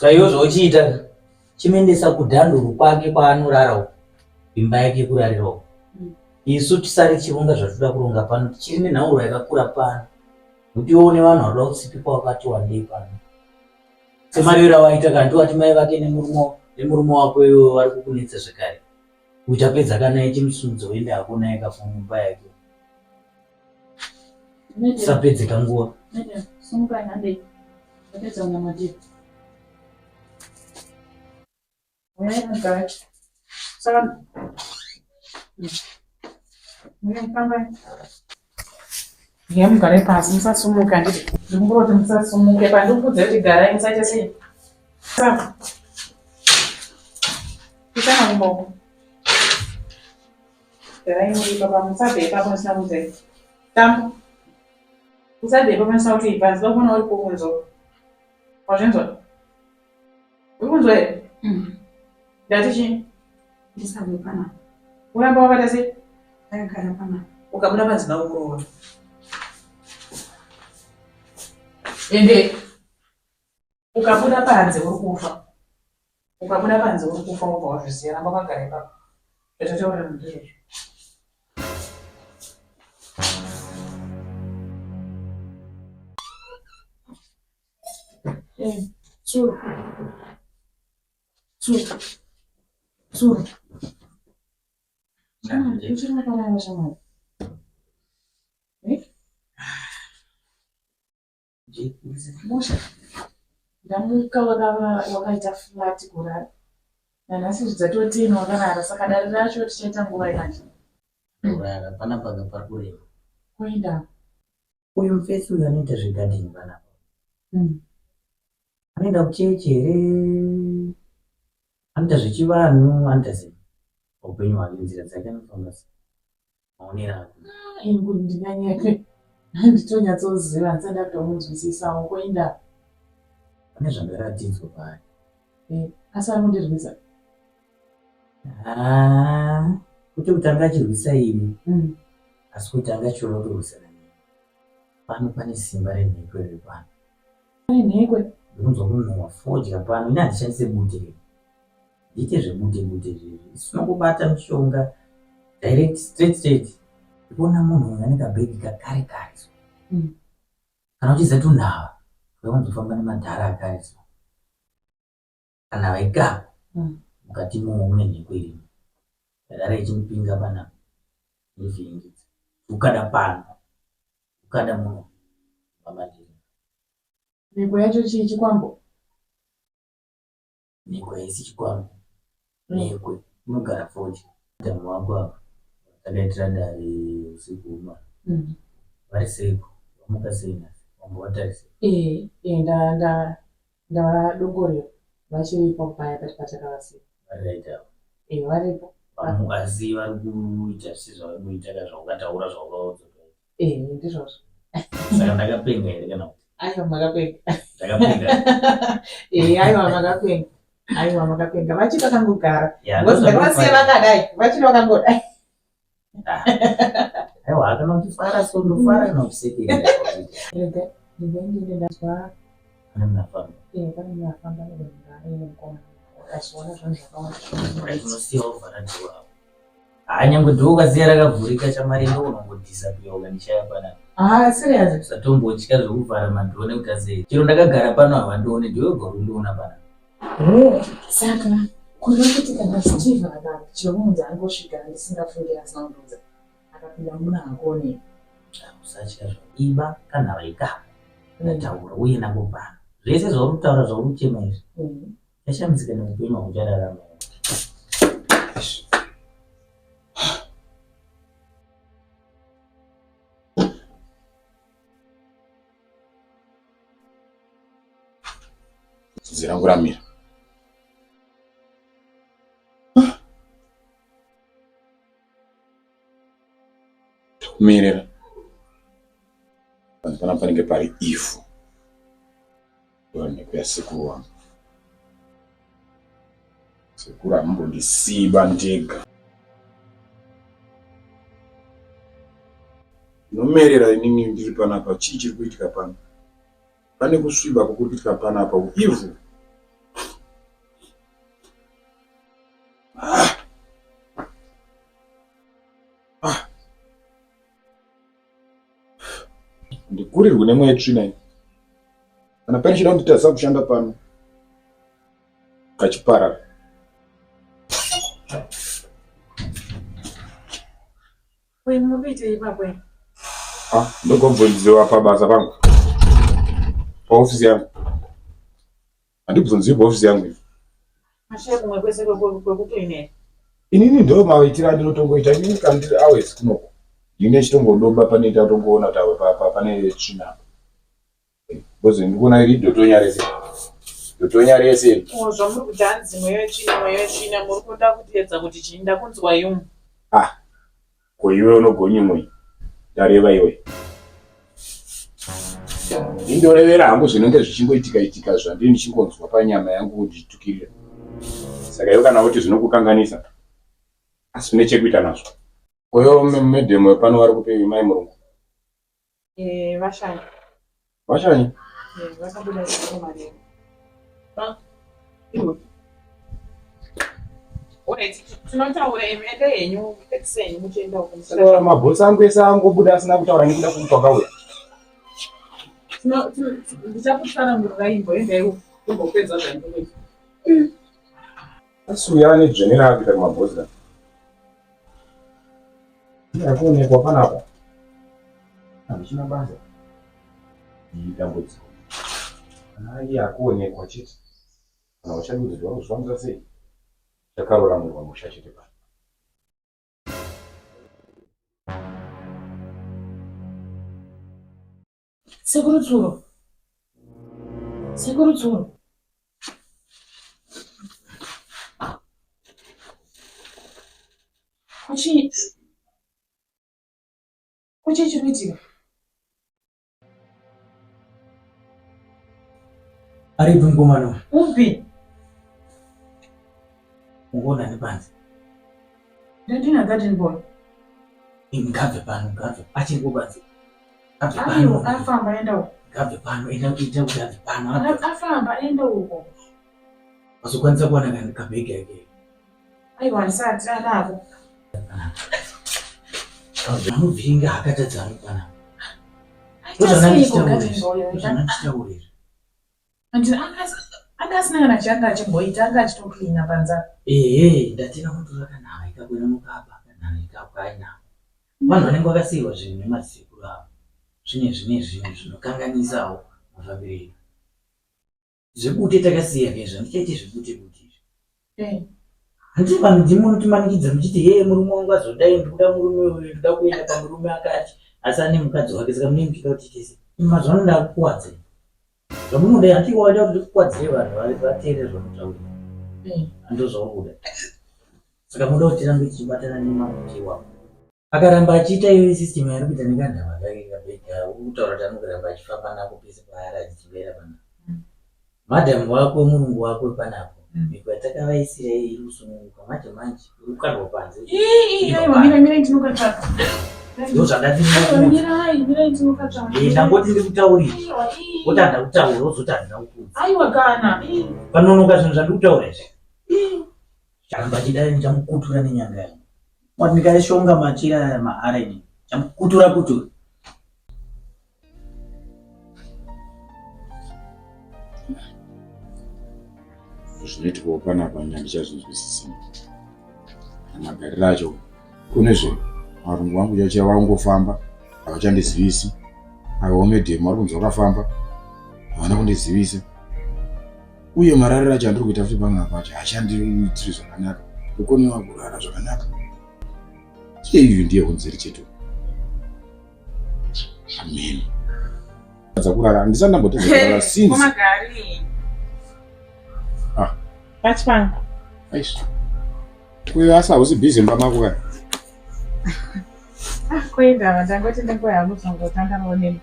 Saiyo uchiita chimendesa kudhanduru kwake kwaanorara imba yake kurarira. Isu tisari chironga zvatoda kuronga pano tichiri nenhauro yakakura pano. Utione vanhu vari kutsipika wakati wandei pano. Semarira waita kana ndiwati mai vake nemurume wako iwo vari kukunetsa zvakare. Uchapedza kana ichimusumudza uende hako naye kafumba yake. Sapedzeka nguva. Sumuka nande. Ndapedza unamadira. Guys. Saka. Mugare pasi musasumuka nditi. Ndimuroti musasumuke pandikudze kuti garai musaita sei. Saka. Kisana mboko. Garai muri papa musabe papa musamuze. Tambo. Musabe papa musamuze ipanzi ndokona uri kukunzo. Wazvinzwa? Ukunzwa here? Ndati chii? Ndisabe pana. Uramba wakata sei? Ndakagara pana. Ukabuda panzi naurowa. Ende ukabuda panze uri kufa. Ukabuda panze uri kufa ubva wazviziva ramba wakagara ipapo. Zvatotaura ndizvo. Tsuru. Tsuru. Tsuru. Uchiri makarara shamwari. Musha. Ndamuka wakaita flat kurara. Nanhasi zvidzatotini wakarara saka dare racho tichaita nguva yakati. Kurara panapa pakureba. Kuenda. Uyu mufesi uyu anoita zvegadheni panapa. Anoenda kuchechi here, anoita zvechivanhu, anoita sei upenyu hwake, nzira dzake anofamba sei, maonero ako. Ingu ndinganyeke handitonyatsoziva ndisati kutomunzwisisawo kuenda. Pane zvandaratidzwa paari. Asi ari kundirwisa. Kuti kutanga achirwisa imi, asi kuti anga chirotorwisana nemi. Pano pane simba renhekwe riri pano. Pane nhekwe? Ndikunzwa munhu wafodya pano, ine handishandise bute. Ndiite zvebute-bute izvi. Sinongobata mushonga direct straight. Ndikuona munhu uyu ane kabhegi kakare-kare. Kana uchizati unhava, ukawanzofamba nemadhara akare. Kana vaikapa, mukati imomo mune nhekwe irimo. Dara ichimupinga panapa. Nivhingidza. Ukada pano. Ukada munhu. Mamadhiri. Nhekwe yacho chii chikwambo? Nhekwe haisi chikwambo. Nhekwe inogara fodya. Mudhamu wako apa. Takaitira dare usiku uma. Vari seiko. Wamuka sei nhasi. Wambowata sei. Ndavadongorera. Vachiripo paya patakavasiya. Vari raita. Varipo. Asi vari kuita sezvavari kuita zvawakataura zvawakaudza. Ndizvozvo. Saka ndakapenga here kana kuti. Aiwa makapenga. Ndakapenga. Aiwa makapenga. Vachiri vakangogara. Ngozi ndakavasiya vakadai. Vachiri vakangodai. Aiwa kana uchifara sondofara kana uchisekera. Ndinenge ndazwa. Pane munafamba. Pane munafamba nemukoma. Achiona zvinhu zvakawanda. Unosiyawo vharadhiyo apo. Nyangwe dhoo ukasiya rakavhurika chamarendo unongodhisapiwa ukandishaya panapa. Serious? Usatombotya zvekuvhara madhoo nekuti sei. Chero ndakagara pano havandioni, ndiwe ugari undiona panapa. Saka kureva kuti kana Steve akati chiromunzi angosvika ndisingafungira asina kundudza akapinda muna hakone. Usatya zvo. Iba kana vaikapa. Ndataura uye nangopana. Zvese zvauri kutaura zvauri kuchema izvi. Yashambidzika neupenyu hwauchararama. Ziranguramira. Kumerera. Pana panenge pari ifu. Ndoneko yasekuru wangu. Sekuru ambondisiba ndega. Nomerera inini ndiri panapa chii chiri kuitika pano. Pane kusviba kuri kuitika panapa ivu. Hamupurirwi nemweya tsvina iyi. Kana pane chida kunditadza kushanda pano kachiparara. Wewe mubiti ipapo. Ndogobvunziwa pabasa pangu. Paofisi yangu. Handibvunziwi paofisi yangu iyi. Mashefu mwe kwese kwekucleaner. Inini ndo maitira andinotongoita inini kandiri hours kunoko. Ndine chitongodomba panoita tongoona tawe pane tsvina. Bozi ndikuona iri dotonyarese. Dotonyarese. Zvamuri kuti hanzi mweyo tsvina muri kuda kutiedza kuti chinda kunzwa yumu. Ko iwe unogonyimwe. Ndareva iwe. Indorevera hangu zvinenge zvichingoitika zvandini ndichingonzwa panyama yangu kuti zvitukirire. Saka iwe kana kuti zvinokukanganisa. Asi une chekuita nazvo. Koyo medhemo pano vari kupewi mai murungu. Vashanyi. Vashanyi? Vakabuda mari. Iwe. Tinotaura imende yenyu ekiseni muchienda kumusoro. Mabhosi angu ese angobuda asina kutaura nekuda kuti wakauya. Ndichakutsanangurira imboenda iwo kumbopedza zvandinoita. Asuya nedzvenera kuita kumabhosi. Akuonekwa panapa. Hazvina basa. Idambudziko. Kana iye akuonekwa chete. Kana uchadudzirwa kuzvifambisa sei? Chakaroramurwa musha chete pano. Sekuru Tsuro. Kuchi chikuitika? Ari bungomano. Upi? Ungona nepanzi. Ndina garden boy. Ngabve pano. Achiri kubanzi. Ayo, afamba enda. Ngabve pano enda kuita kuti abve pano. Afamba enda uko. Azokwanisa kuwana kana kabhegi yake. Aiwa ndisati anako. Anobvinga akatadzana pana. Ndozvanachitaurira. Angasina changa chimboita anga chitoklina panza. Ndatina mutora kana ikakwena mukaba kana ikakwaina. Vanhu vanenge vakasiyiwa zvinhu nemadzikuru avo. Zvine zvinhu zvinokanganisawo mafambiriro. Zvebute takasiya kezvo ndichaite zvebute. Handiti vanhu ndimunotimanikidza muchiti murume wangu azodai ndikuda murume uyu ndoda kuenda pamurume akati asi ane mukadzi wake saka mune muchida kuti tese. Mazvano ndakukuwadza. Zvamunoda handiwada kuti kukwadzire vanhu vateere zvamunotaura. Handozvauri kuda. Saka munoda kuti tirambe tichibatana nemamuti iwapo. Akaramba achiita iyo system yari kuita nekandama kake kabhega utaura kuti anogoramba achifamba nako pese paari achichibera pana. Madhamu wako murungu wako panapo. Kwatakavaisira irusununguka manje ukarwa panze. Mira ndinokatsvaka. Ndozvandati ndangoti ndikutaurira. Wotanda kutaura wozotanda kukudza. Aiwa kana. Panonoka zvinhu zvandikutaura izvi. Charamba chidai ndichamukutura nenyanga yangu. Mwati ndikaishonga machira maareni. Chamukutura. Zvinoitwa panapa handichazvinzwisisi. Magariro acho kune zvinhu marungu wangu chacha wangofamba havachandizivisi. Aiwa medhemu vari kunzi wakafamba havana kundizivisa. Uye marariro acho andiri kuita futi pamwe pacho hachandiitiri zvakanaka. Kukonewa kurara zvakanaka. Iyo ndiye kunzeri chetu. Amen. Kurara ndisandambotedza kurara since. Magari. Pachipanga. Aish. Kuyo asa usi busy mbamako ka. Kwenda ndangoti ndingoya muzongotanga none.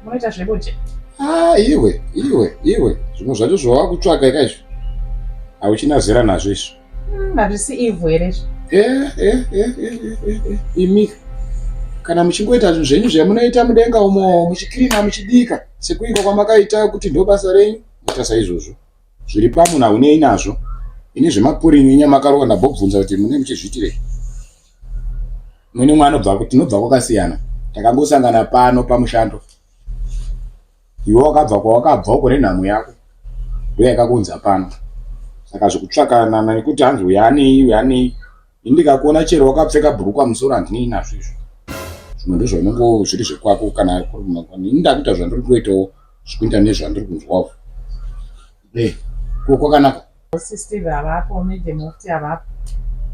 Munoita zvekuti. Iwe. Zvimwe zvacho zvawakutsvaga ikaizvo. Hauchina zera nazvo izvo. Hazvisi ivhu here izvo. Imi kana muchingoita zvinhu zvenyu zvamunoita mudenga umo muchikirina muchidika sekuika kwamakaita kuti ndo basa renyu muita saizvozvo. Zviri pamunhu haunei nazvo. Ini zvemapurinyu inyamakarwa ndambobvunza kuti mune muchizviitirei. Mwini mwana tinobva kwakasiyana. Takangosangana pano pamushando. Iwe wakabva kwawakabva uko nenhamo yako. Ndiyo yakakunza pano. Saka zvekutsvakana nekuti hanzi uyani ndikakuona chero wakapfeka bhurukwa pamusoro handini nazvo izvo. Zvimwe ndizvo zvinongo zviri zvekwako kana ndakuita zvandiri kuitawo zvikuita nezvandiri kunzwawo. Kwakanaka. Steve avapo nedemofti avapo.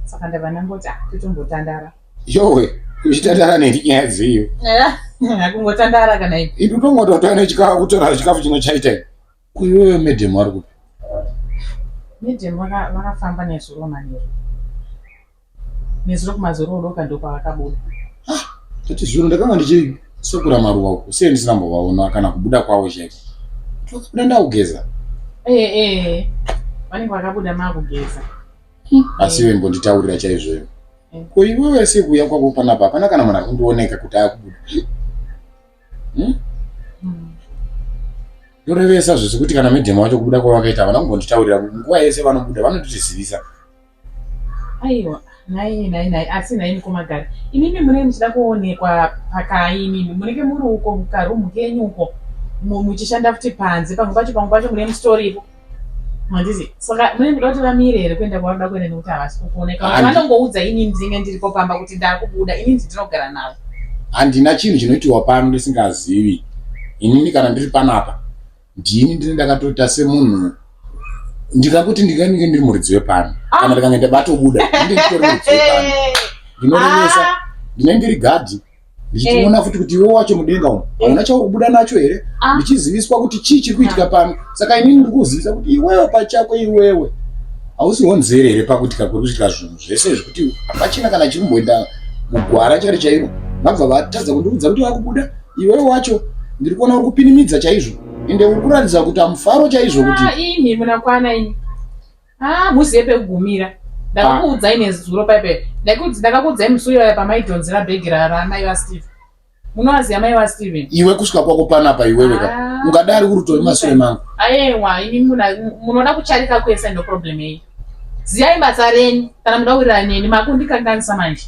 Saka ndava nangoti titombotandara. Yowe, kuchitandara nenyaya dziyo. Kungotandara kana ipi. Ipi tongototora nechikafu kutora chikafu chinochaita. Kuiwewe medhemu ari kupi? Medhemu vakafamba nezuro manero. Nezuro kumazuro odoka ndo pavakabuda. Tati zviro ndakanga ndichisokura maruwa uko. Sei ndisinambovaona kana kubuda kwawo chete. Tokubuda kugeza. Vanenge vakabuda makugeza. Asi iwe mbonditaurira chaizvo. Ko iwewe sekuuya kwako panapa hapana kana munhu akundooneka kuti akubuda. Yorevesa zvekuti kana medhemu wacho kubuda kwavakaita havana kumbonditaurira nguva yese vanobuda vanototizivisa. Aiwa, nai asi nai mukomagari. Imimi munenge muchida kuonekwa pakaimimi munenge muri uko mukarumu kenyu uko muchishanda futi panze pamwe pacho mune mustoripo. Handizi. Saka munenge muda kuti vamire here kuenda kwavanoda kuenda nekuti havasi kuoneka. Vanongoudza ini ndinenge ndiripo pamba kuti ndakubuda ini ndinogara navo. Handina chinhu chinoitiwa pano ndisingazivi. Inini kana ndiri panapa ndini ndine ndakatoita semunhu ndikakuti ndingange ndiri muridzi wepano kana ndikange ndabatobuda nditori muridzi wepano. Ndinorevesa ndinenge ndiri gadhi ndichiona futi kuti iwe wacho mudenga umo hauna chaurikubuda nacho here ndichiziviswa kuti chii chiri kuitika pano. Saka inini ndiri kuzivisa kuti iwewe pachako iwewe hausiwo nzere here pakuti kakuri kuitika zvinhu zvese zvekuti hapachina kana chirimboenda mugwara chari chairo. Vabva vatadza kundiudza kuti vakubuda iwewe wacho ndiri kuona uri kupinimidza chaizvo ende uri kuratidza kuti hamufaro chaizvo kuti ini munakwana ini muzive pekugumira. Ndakakuudzai nezuro paipe ndakakuudzai musuyo pamaidhonzera bhegi ramai vaSteve. Munovaziva mai vaSteve? Iwe kusvika kwako panapa iwewe ka ungadari uri tori mashure mangu. Aiwa ini munoda kucharika kwese ndo problem iyi. Ziyai basa renyu kana muda kuwirirana neni makundikanganisa manje.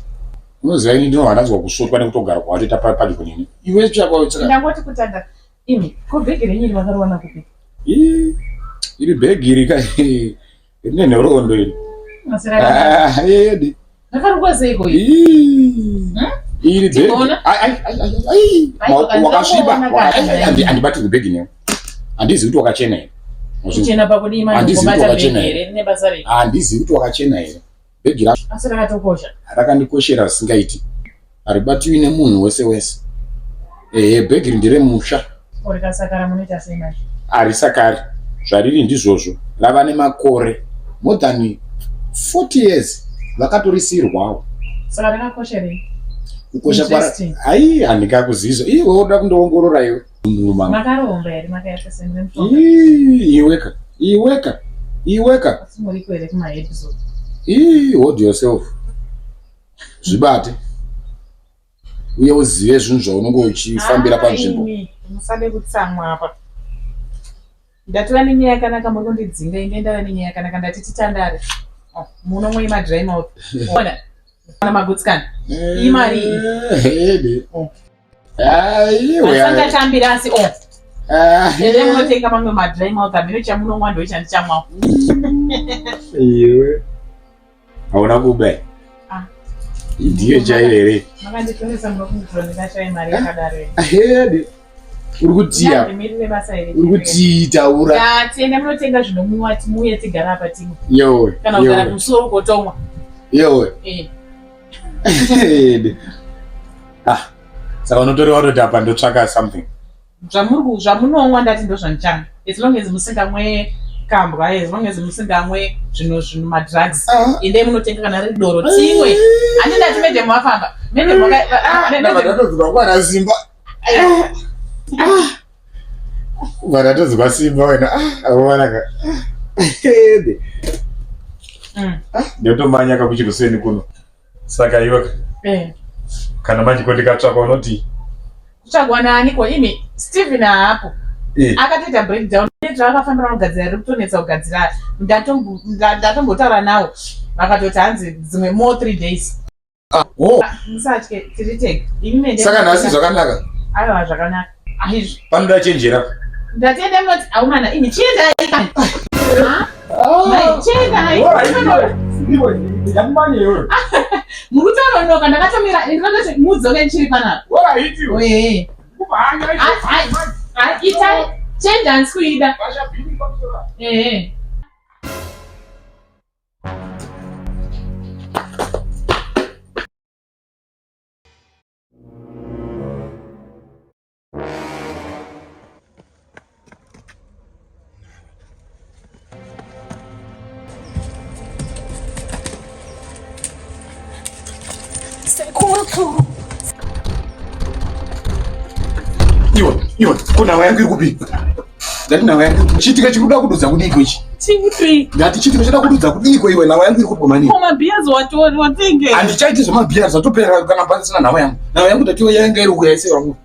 Unoziva ini ndinohanadzwa kusvotwa nekutogara kwawatoita padyo nini. Iwe chako tsaka. Ndangoti kutanda imi ko bhegi renyu vakariwana kupi? Iri bhegi iri ka rine nhoroondo iri. Yedi. Ndakarukwazeko iri bhegi. Wakasviba. Handibati kubhegi newe. Handizivi kuti wakachena here. Kuchena pakudima ndikubata bhegi here rine basa rei. Handizivi kuti wakachena here. Bhegi racho. Asi rakatokosha. Rakandikoshera zvisingaiti. Haribatiwi nemunhu wese wese. Bhegi ndire musha. Rikasakara munoita sei manje? Harisakari. Zvariri ndizvozvo. Rava nemakore more than 40 years vakatorisirwawo. Saka rakakosherei? Kukosha kwara handingakuziva. Iwe unoda kundoongorora iwe. Makaromba here makaita semushonga. Iweka. Asi muriko here kumaepisode. Hold yourself. Zvibate. Uye uzive zvinhu zvaunenge uchifambira panzvimbo. Musade kutsamwa apa. Ndatora nenyaya yakanaka muri kundidzinga inde ndava nenyaya yakanaka ndati titandare. Munomwe madry mouth. Ona. Kana magutsikana. Imari. Asanga chambira asi ende munotenga mamwe madry mouth amene chamunomwa ndo chanchamwa. Iwe. Hauna kubai. Ndiye chairere. Makanditonesa munokunditora ndikashaya mari yakadaro. Uri kutiya. Uri kutitaura. Tiende munotenga zvinomwiwa timuye tigara apa timwe. Yowe. Kana kugara kumusoro kotomwa. Yowe. Saka unotoriwa kuti apa ndotsvaka something. Zvamunonwa ndati ndo zvanichanga. As long as musingamwe kambwa, as long as musingamwe zvinhu madrugs. Ende munotenga kana riri doro timwe. Handina timede mwafamba. Mende mwaka ndatodzwa kwana Simba. Ndatodzwa Simba wena. Awanaka. Ndotomanya kakuchikuseni kuno. Saka iwe. Kana manje ndikatsvaka unoti kutsvagwa nani ko imi Steven hapo akatoita breakdown nezvaakafambira kugadzira riri kutonetsa kugadzira ndatombotaura nawo vakatoti hanzi dzimwe more 3 days Musatye tiriteke. Imene. Saka nhasi zvakanaka. Aiwa zvakanaka. Aizvo. Panoda chenjera. Ndatenda moti aumana ini chienda ikani. Mai chienda Iwe yamanye yo. Murutaronoka ndakatomira ndinototi mudzoke chiri panapa. Waraiti. Oye. Kubhanya. Ita change and squida. Iwe, kuna wangu iri kupi? Ndati nawe yangu chitika chikuda kududza kudiko ichi. Chikuti. Ndati chitika chikuda kududza kudiko iwe nawe yangu iri kupi mani? Koma beers watenge. Andichaiti zvama beers zatopera kana pasina nawe yangu. Nawe yangu ndatiwe yanga iri kuyaise wangu.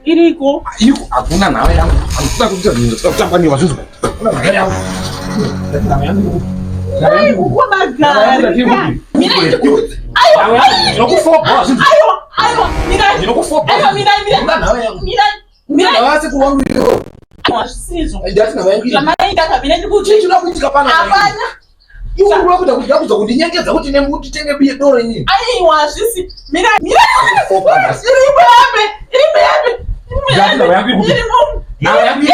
Iriko. Iko hakuna nawe yangu. Anikuda kuita zvinhu zvakutamba ni wazvizwa. Kuna nawe yangu. Ndati nawe yangu. Nawe yangu koma gari. Mina ndikuti. Ayo. Ndinokufoka. Ayo. Mina. Ndinokufoka. Ayo mina. Kuna nawe yangu. Mina. Ndawase kuwangu iyo. Wasizwa. Ndati nawe yangu. Zamaita kabine ndikuti. Chichida kuitika pana. Hapana. Iwe uri kuda kudza kundinyengedza kuti nemuti tenge biye doro inini. Aiwa zvisi. Mina. Foka. Iri meyabe. Ndati nawe yangu iri. Nawe yangu iri.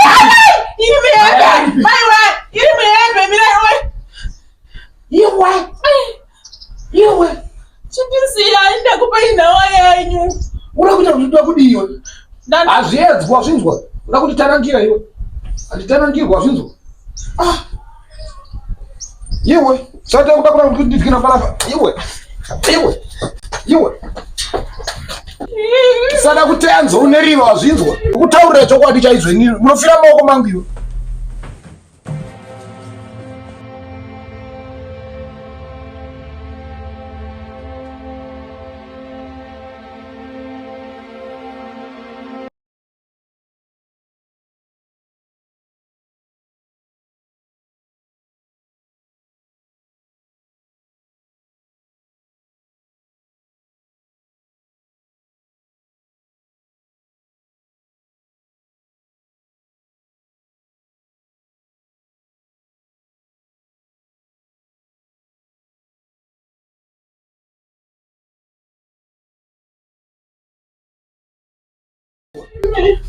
Iri meyabe. Maiwa. Iri meyabe. Mina iwe. Chipisiya ndakupa inawa yanyu. Uri kuita kuda kudiyo. Azviedzwa zvinzwa. Uri kuti tarangira iwe. Anditarangirwa zvinzwa. Iwe, sata kuda kuti ndikina palapa. Iwe. Sada kutenza uneriva zvinzwa. Kutaurira chokwadi chaizvo nini? Munofira maoko mangu iwe.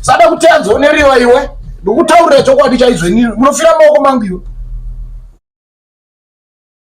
Sada kutenza uneriva iwe. Ndikutaurira chokwadi chaizvo nini? Munofira maoko mangu iwe.